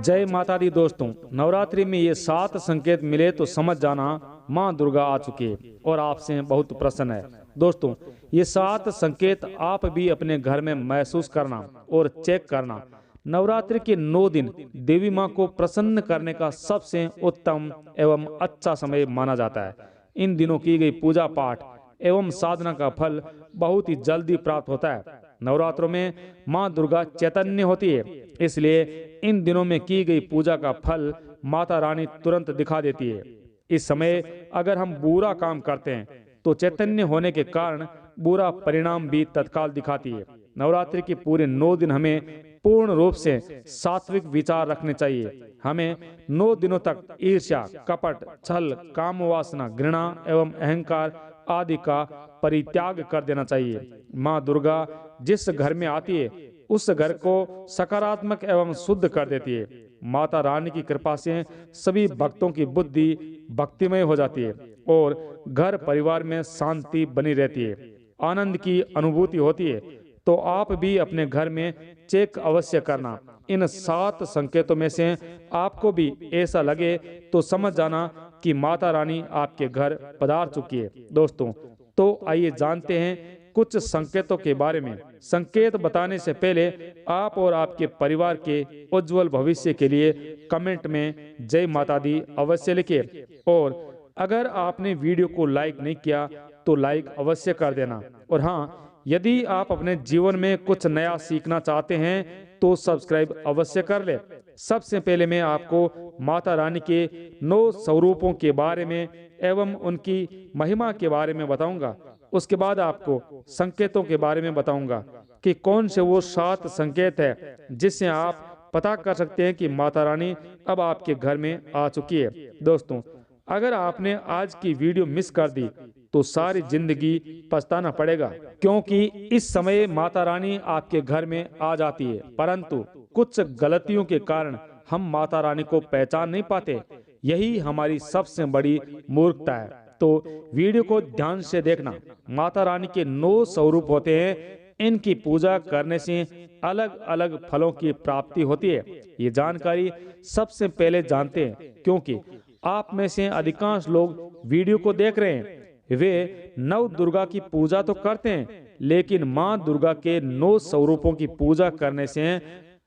जय माता दी दोस्तों। नवरात्रि में ये 7 संकेत मिले तो समझ जाना माँ दुर्गा आ चुकी है और आपसे बहुत प्रसन्न है। दोस्तों, ये 7 संकेत आप भी अपने घर में महसूस करना और चेक करना। नवरात्रि के 9 दिन देवी माँ को प्रसन्न करने का सबसे उत्तम एवं अच्छा समय माना जाता है। इन दिनों की गई पूजा पाठ एवं साधना का फल बहुत ही जल्दी प्राप्त होता है। नवरात्रों में माँ दुर्गा चैतन्य होती है, इसलिए इन दिनों में की गई पूजा का फल माता रानी तुरंत दिखा देती है। इस समय अगर हम बुरा काम करते हैं तो चैतन्य होने के कारण बुरा परिणाम भी तत्काल दिखाती है। नवरात्रि के पूरे 9 दिन हमें पूर्ण रूप से सात्विक विचार रखने चाहिए। हमें 9 दिनों तक ईर्ष्या, कपट, छल, काम वासना, घृणा एवं अहंकार आदि का परित्याग कर देना चाहिए। माँ दुर्गा जिस घर में आती है उस घर को सकारात्मक एवं शुद्ध कर देती है। माता रानी की कृपा से सभी भक्तों की बुद्धि भक्तिमय हो जाती है और घर परिवार में शांति बनी रहती है, आनंद की अनुभूति होती है। तो आप भी अपने घर में चेक अवश्य करना। इन 7 संकेतों में से आपको भी ऐसा लगे तो समझ जाना कि माता रानी आपके घर पधार चुकी है। दोस्तों, तो आइए जानते हैं कुछ संकेतों के बारे में। संकेत बताने से पहले आप और आपके परिवार के उज्जवल भविष्य के लिए कमेंट में जय माता दी अवश्य लिखिए। और अगर आपने वीडियो को लाइक नहीं किया तो लाइक अवश्य कर देना। और हाँ, यदि आप अपने जीवन में कुछ नया सीखना चाहते हैं तो सब्सक्राइब अवश्य कर ले। सबसे पहले मैं आपको माता रानी के 9 स्वरूपों के बारे में एवं उनकी महिमा के बारे में बताऊंगा। उसके बाद आपको संकेतों के बारे में बताऊंगा कि कौन से वो 7 संकेत है जिससे आप पता कर सकते हैं कि माता रानी अब आपके घर में आ चुकी है। दोस्तों, अगर आपने आज की वीडियो मिस कर दी तो सारी जिंदगी पछताना पड़ेगा, क्योंकि इस समय माता रानी आपके घर में आ जाती है, परंतु कुछ गलतियों के कारण हम माता रानी को पहचान नहीं पाते। यही हमारी सबसे बड़ी मूर्खता है। तो वीडियो को ध्यान से देखना। माता रानी के 9 स्वरूप होते हैं। इनकी पूजा करने से अलग अलग फलों की प्राप्ति होती है। ये जानकारी सबसे पहले जानते हैं, क्योंकि आप में से अधिकांश लोग वीडियो को देख रहे हैं। वे नव दुर्गा की पूजा तो करते हैं, लेकिन माँ दुर्गा के 9 स्वरूपों की पूजा करने से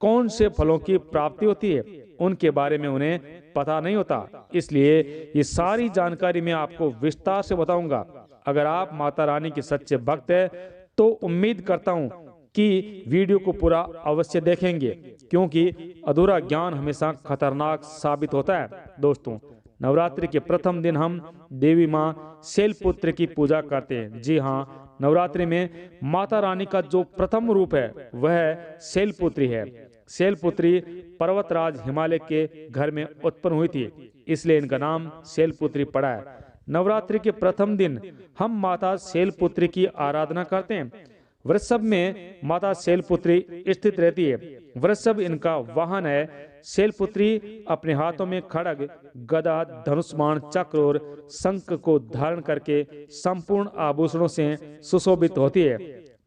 कौन से फलों की प्राप्ति होती है उनके बारे में उन्हें पता नहीं होता। इसलिए ये सारी जानकारी मैं आपको विस्तार से बताऊंगा। अगर आप माता रानी के सच्चे भक्त हैं तो उम्मीद करता हूं कि वीडियो को पूरा अवश्य देखेंगे, क्योंकि अधूरा ज्ञान हमेशा खतरनाक साबित होता है। दोस्तों, नवरात्रि के प्रथम दिन हम देवी माँ शैलपुत्री की पूजा करते हैं। जी हाँ, नवरात्रि में माता रानी का जो प्रथम रूप है वह शैलपुत्री है। शैलपुत्री पर्वतराज हिमालय के घर में उत्पन्न हुई थी, इसलिए इनका नाम शैलपुत्री पड़ा है। नवरात्रि के प्रथम दिन हम माता शैलपुत्री की आराधना करते हैं। वृषभ में माता शैलपुत्री स्थित रहती है। वृषभ इनका वाहन है। शैलपुत्री अपने हाथों में खड्ग, गदा, धनुष्मान, चक्र और शंख को धारण करके संपूर्ण आभूषणों से सुशोभित होती है।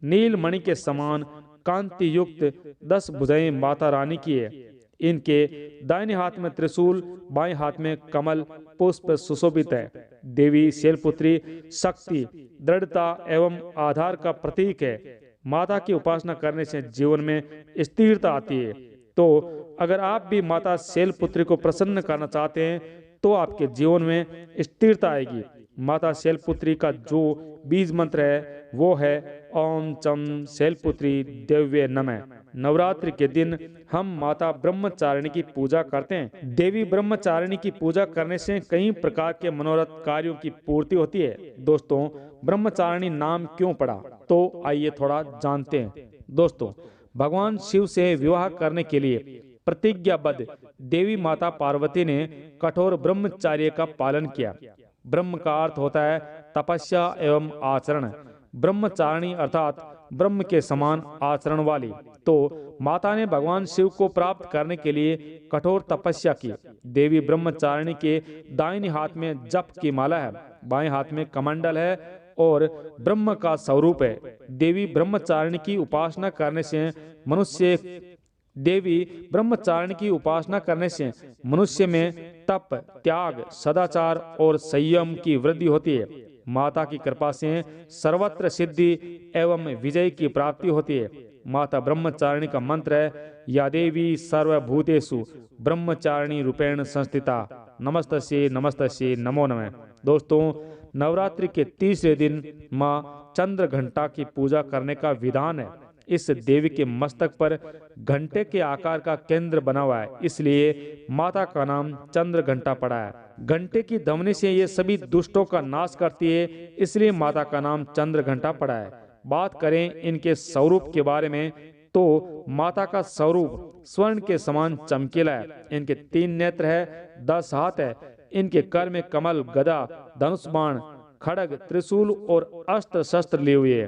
नीलमणि के समान कांति युक्त 10 भुजाएं माता रानी की है। इनके दाहिने हाथ में त्रिशूल, बाएं हाथ में कमल पुष्प सुशोभित है। देवी शैलपुत्री शक्ति, दृढ़ता एवं आधार का प्रतीक है। माता की उपासना करने से जीवन में स्थिरता आती है। तो अगर आप भी माता शैलपुत्री को प्रसन्न करना चाहते हैं तो आपके जीवन में स्थिरता आएगी। माता शैलपुत्री का जो बीज मंत्र है वो है ओम चम शैलपुत्री देव्ये नमः। नवरात्रि के दिन हम माता ब्रह्मचारिणी की पूजा करते हैं। देवी ब्रह्मचारिणी की पूजा करने से कई प्रकार के मनोरथ कार्यों की पूर्ति होती है। दोस्तों, ब्रह्मचारिणी नाम क्यों पड़ा, तो आइए थोड़ा जानते हैं। दोस्तों, भगवान शिव से विवाह करने के लिए प्रतिज्ञाबद्ध देवी माता पार्वती ने कठोर ब्रह्मचर्य का पालन किया। ब्रह्म का अर्थ होता है तपस्या एवं आचरण। ब्रह्मचारिणी अर्थात ब्रह्म के समान आचरण वाली। तो माता ने भगवान शिव को प्राप्त करने के लिए कठोर तपस्या की। देवी ब्रह्मचारिणी के दाहिने हाथ में जप की माला है, बाएं हाथ में कमंडल है और ब्रह्म का स्वरूप है। देवी ब्रह्मचारिणी की उपासना करने से मनुष्य देवी ब्रह्मचारिणी की उपासना करने से मनुष्य में तप, त्याग, सदाचार और संयम की वृद्धि होती है। माता की कृपा से सर्वत्र सिद्धि एवं विजय की प्राप्ति होती है। माता ब्रह्मचारिणी का मंत्र है, या देवी सर्वभूतेषु ब्रह्मचारिणी रूपेण संस्थिता, नमस्तस्यै नमस्तस्यै नमो नमः। दोस्तों, नवरात्रि के तीसरे दिन माँ चंद्र घंटा की पूजा करने का विधान है। इस देवी के मस्तक पर घंटे के आकार का केंद्र बना हुआ है, इसलिए माता का नाम चंद्र घंटा पड़ा है। घंटे की ध्वनि से ये सभी दुष्टों का नाश करती है, इसलिए माता का नाम चंद्र घंटा पड़ा है। बात करें इनके स्वरूप के बारे में तो माता का स्वरूप स्वर्ण के समान चमकीला है। इनके 3 नेत्र है, 10 हाथ है। इनके कर में कमल, गदा, धनुष बाण, खड्ग, त्रिशूल और अस्त्र शस्त्र लिए हुए है।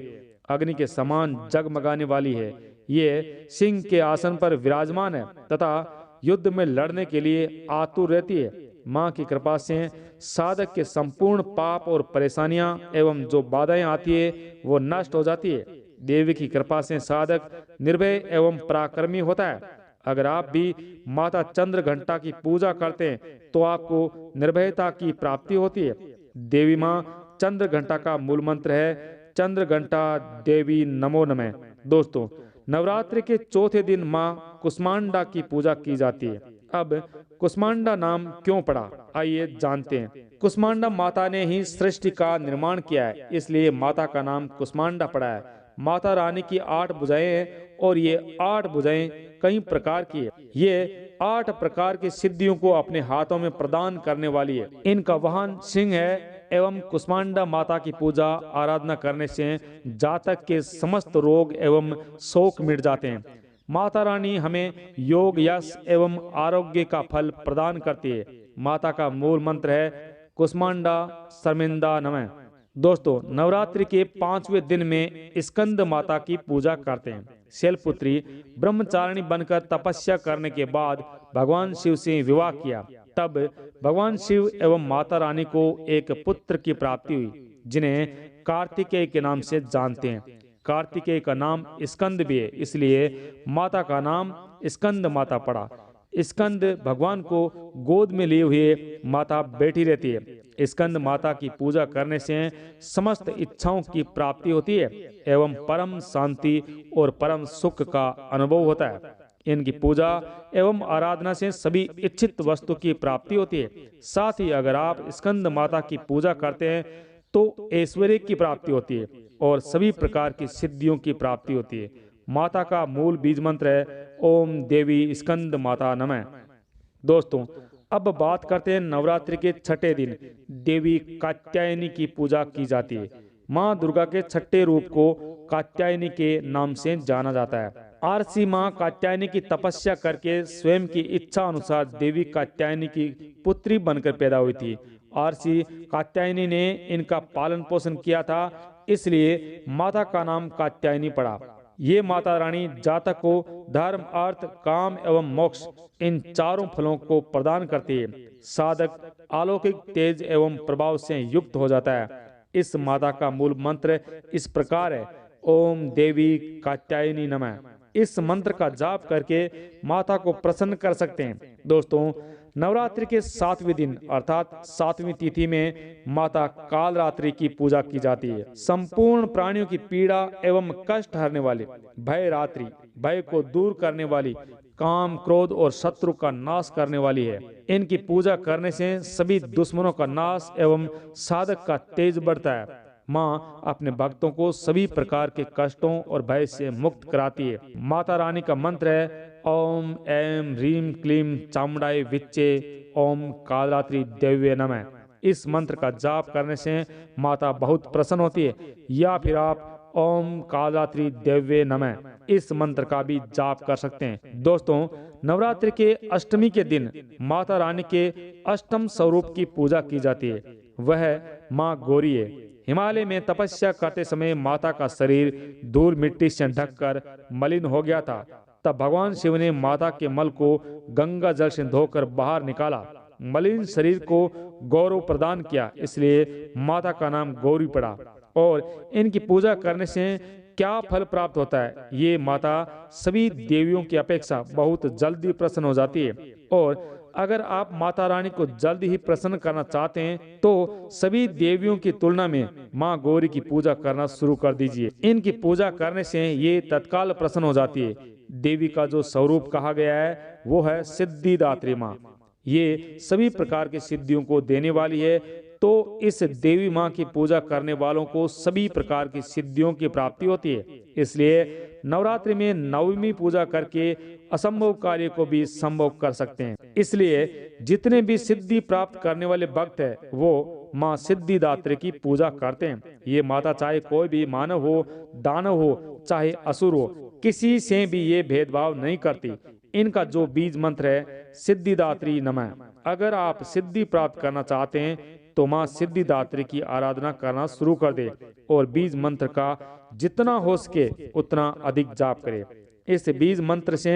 अग्नि के समान जगमगाने वाली है। ये सिंह के आसन पर विराजमान है तथा युद्ध में लड़ने के लिए आतुर रहती है। माँ की कृपा से साधक के संपूर्ण पाप और परेशानियां एवं जो बाधाएं आती है वो नष्ट हो जाती है। देवी की कृपा से साधक निर्भय एवं पराक्रमी होता है। अगर आप भी माता चंद्र घंटा की पूजा करते हैं तो आपको निर्भयता की प्राप्ति होती है। देवी माँ चंद्र घंटा का मूल मंत्र है, चंद्र घंटा देवी नमो नमः। दोस्तों, नवरात्रि के चौथे दिन माँ कुष्मांडा की पूजा की जाती है। अब कुष्मांडा नाम क्यों पड़ा, आइए जानते हैं। कुष्मांडा माता ने ही सृष्टि का निर्माण किया है, इसलिए माता का नाम कुष्मांडा पड़ा है। माता रानी की 8 भुजाएं हैं और ये 8 भुजाएं कई प्रकार की है। ये 8 प्रकार की सिद्धियों को अपने हाथों में प्रदान करने वाली है। इनका वाहन सिंह है एवं कुष्मांडा माता की पूजा आराधना करने से जातक के समस्त रोग एवं शोक मिट जाते हैं। माता रानी हमें योग, यश एवं आरोग्य का फल प्रदान करती है। माता का मूल मंत्र है, कुष्मांडा शर्मिंदा नमः। दोस्तों, नवरात्रि के 5वें दिन में स्कंद माता की पूजा करते हैं। शैलपुत्री ब्रह्मचारिणी बनकर तपस्या करने के बाद भगवान शिव से विवाह किया। तब भगवान शिव एवं माता रानी को एक पुत्र की प्राप्ति हुई, जिन्हें कार्तिकेय के नाम से जानते हैं। कार्तिकेय का नाम स्कंद भी है, इसलिए माता का नाम स्कंद माता पड़ा। स्कंद भगवान को गोद में लिए हुए माता बैठी रहती है। स्कंद माता की पूजा करने से समस्त इच्छाओं की प्राप्ति होती है एवं परम शांति और परम सुख का अनुभव होता है। इनकी पूजा एवं आराधना से सभी इच्छित वस्तु की प्राप्ति होती है। साथ ही अगर आप स्कंद माता की पूजा करते हैं तो ऐश्वर्य की प्राप्ति होती है और सभी प्रकार की सिद्धियों की प्राप्ति होती है। माता का मूल बीज मंत्र है, ओम देवी स्कंद माता नमः। दोस्तों, अब बात करते हैं नवरात्रि के छठे दिन देवी कात्यायनी की पूजा की जाती है। माँ दुर्गा के छठे रूप को कात्यायनी के नाम से जाना जाता है। आरसी माँ कात्यायनी की तपस्या करके स्वयं की इच्छा अनुसार देवी कात्यायनी की पुत्री बनकर पैदा हुई थी। आरसी कात्यायनी ने इनका पालन पोषण किया था, इसलिए माता का नाम कात्यायनी पड़ा। ये माता रानी जातक को धर्म, अर्थ, काम एवं मोक्ष इन चारों फलों को प्रदान करती है। साधक अलौकिक तेज एवं प्रभाव से युक्त हो जाता है। इस माता का मूल मंत्र इस प्रकार है, ओम देवी कात्यायनी नमः। इस मंत्र का जाप करके माता को प्रसन्न कर सकते हैं। दोस्तों, नवरात्रि के 7वें दिन अर्थात 7वीं तिथि में माता कालरात्रि की पूजा की जाती है। संपूर्ण प्राणियों की पीड़ा एवं कष्ट हरने वाली भय रात्रि, भय को दूर करने वाली, काम, क्रोध और शत्रु का नाश करने वाली है। इनकी पूजा करने से सभी दुश्मनों का नाश एवं साधक का तेज बढ़ता है। माँ अपने भक्तों को सभी प्रकार के कष्टों और भय से मुक्त कराती है। माता रानी का मंत्र है, ओम ऐं ह्रीं क्लीं चामुंडाय विच्चे ओम कालरात्रि देव्ये नमः। इस मंत्र का जाप करने से माता बहुत प्रसन्न होती है। या फिर आप ओम कालरात्रि देव्ये नमः इस मंत्र का भी जाप कर सकते हैं। दोस्तों, नवरात्रि के अष्टमी के दिन माता रानी के अष्टम स्वरूप की पूजा की जाती है। वह माँ गौरी है। हिमालय में तपस्या करते समय माता का शरीर धूल मिट्टी से ढककर मलिन हो गया था। तब भगवान शिव ने माता के मल को गंगा जल से धोकर बाहर निकाला। मलिन शरीर को गौरव प्रदान किया, इसलिए माता का नाम गौरी पड़ा। और इनकी पूजा करने से क्या फल प्राप्त होता है? ये माता सभी देवियों की अपेक्षा बहुत जल्दी प्रसन्न हो जाती है। और अगर आप माता रानी को जल्द ही प्रसन्न करना चाहते हैं तो सभी देवियों की तुलना में माँ गौरी की पूजा करना शुरू कर दीजिए। इनकी पूजा करने से ये तत्काल प्रसन्न हो जाती है। देवी का जो स्वरूप कहा गया है वो है सिद्धिदात्री माँ। ये सभी प्रकार की सिद्धियों को देने वाली है। तो इस देवी माँ की पूजा करने वालों को सभी प्रकार की सिद्धियों की प्राप्ति होती है। इसलिए नवरात्रि में नवमी पूजा करके असंभव कार्य को भी संभव कर सकते हैं। इसलिए जितने भी सिद्धि प्राप्त करने वाले भक्त हैं वो माँ सिद्धिदात्री की पूजा करते हैं। ये माता चाहे कोई भी मानव हो, दानव हो, चाहे असुर हो, किसी से भी ये भेदभाव नहीं करती। इनका जो बीज मंत्र है सिद्धिदात्री नमः। अगर आप सिद्धि प्राप्त करना चाहते हैं तो माँ सिद्धिदात्री की आराधना करना शुरू कर दे और बीज मंत्र का जितना हो सके उतना अधिक जाप करें। इस बीज मंत्र से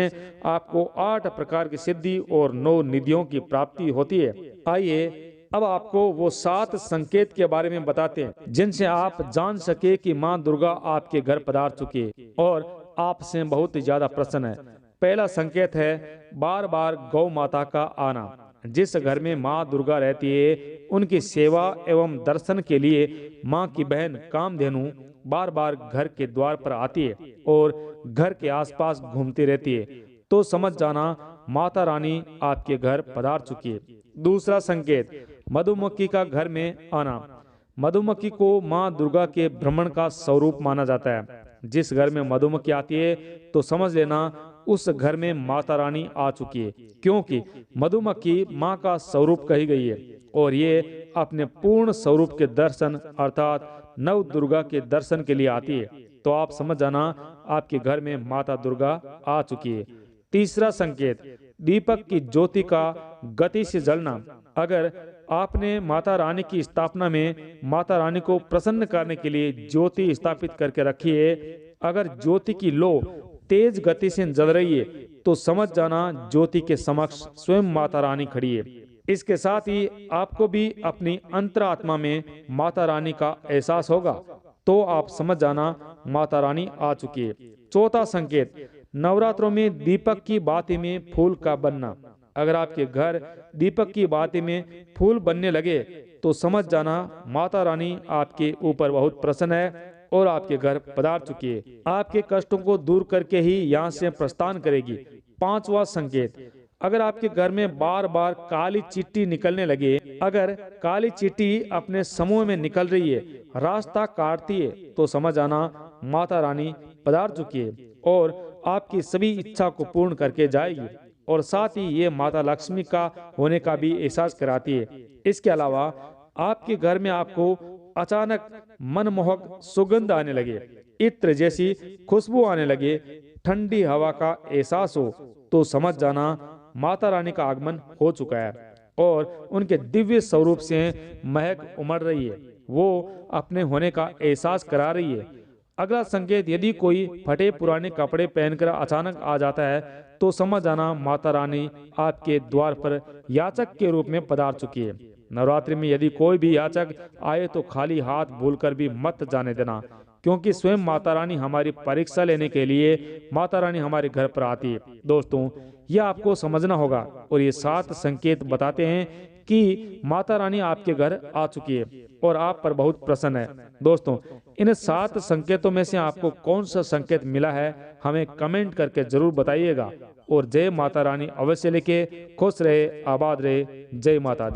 आपको 8 प्रकार की सिद्धि और 9 निधियों की प्राप्ति होती है। आइए अब आपको वो 7 संकेत के बारे में बताते हैं जिनसे आप जान सके कि माँ दुर्गा आपके घर पधार चुकी है और आपसे बहुत ज्यादा प्रसन्न है। पहला संकेत है बार बार गौ माता का आना। जिस घर में माँ दुर्गा रहती है उनकी सेवा एवं दर्शन के लिए माँ की बहन कामधेनु बार बार घर के द्वार पर आती है और घर के आसपास घूमती रहती है, तो समझ जाना माता रानी आपके घर पधार चुकी है। दूसरा संकेत मधुमक्खी का घर में आना। मधुमक्खी को माँ दुर्गा के भ्रमण का स्वरूप माना जाता है। जिस घर में मधुमक्खी आती है तो समझ लेना उस घर में माता रानी आ चुकी है, क्योंकि मधुमक्खी माँ का स्वरूप कही गई है और ये अपने पूर्ण स्वरूप के दर्शन अर्थात नव दुर्गा के दर्शन के लिए आती है। तो आप समझ जाना आपके घर में माता दुर्गा आ चुकी है। तीसरा संकेत दीपक की ज्योति का गति से जलना। अगर आपने माता रानी की स्थापना में माता रानी को प्रसन्न करने के लिए ज्योति स्थापित करके रखी है, अगर ज्योति की लो तेज गति से जल रही है तो समझ जाना ज्योति के समक्ष स्वयं माता रानी खड़ी है। इसके साथ ही आपको भी अपनी अंतरात्मा में माता रानी का एहसास होगा, तो आप समझ जाना माता रानी आ चुकी है। चौथा संकेत नवरात्रों में दीपक की बाती में फूल का बनना। अगर आपके घर दीपक की बाती में फूल बनने लगे तो समझ जाना माता रानी आपके ऊपर बहुत प्रसन्न है और आपके घर पधार चुकी है। आपके कष्टों को दूर करके ही यहाँ से प्रस्थान करेगी। पांचवा संकेत अगर आपके घर में बार बार काली चींटी निकलने लगे, अगर काली चींटी अपने समूह में निकल रही है, रास्ता काटती है, तो समझ आना माता रानी पधार चुकी है और आपकी सभी इच्छा को पूर्ण करके जाएगी और साथ ही ये माता लक्ष्मी का होने का भी एहसास कराती है। इसके अलावा आपके घर में आपको अचानक मनमोहक सुगंध आने लगे, इत्र जैसी खुशबू आने लगे, ठंडी हवा का एहसास हो, तो समझ जाना माता रानी का आगमन हो चुका है और उनके दिव्य स्वरूप से महक उमड़ रही है, वो अपने होने का एहसास करा रही है। अगला संकेत यदि कोई फटे पुराने कपड़े पहनकर अचानक आ जाता है तो समझ जाना माता रानी आपके द्वार पर याचक के रूप में पधार चुकी है। नवरात्रि में यदि कोई भी याचक आए तो खाली हाथ भूलकर भी मत जाने देना, क्योंकि स्वयं माता रानी हमारी परीक्षा लेने के लिए माता रानी हमारे घर पर आती है। दोस्तों यह आपको समझना होगा और ये 7 संकेत बताते हैं कि माता रानी आपके घर आ चुकी है और आप पर बहुत प्रसन्न है। दोस्तों इन 7 संकेतों में से आपको कौन सा संकेत मिला है हमें कमेंट करके जरूर बताइएगा और जय माता रानी अवश्य लिखे। खुश रहे, आबाद रहे। जय माता दी।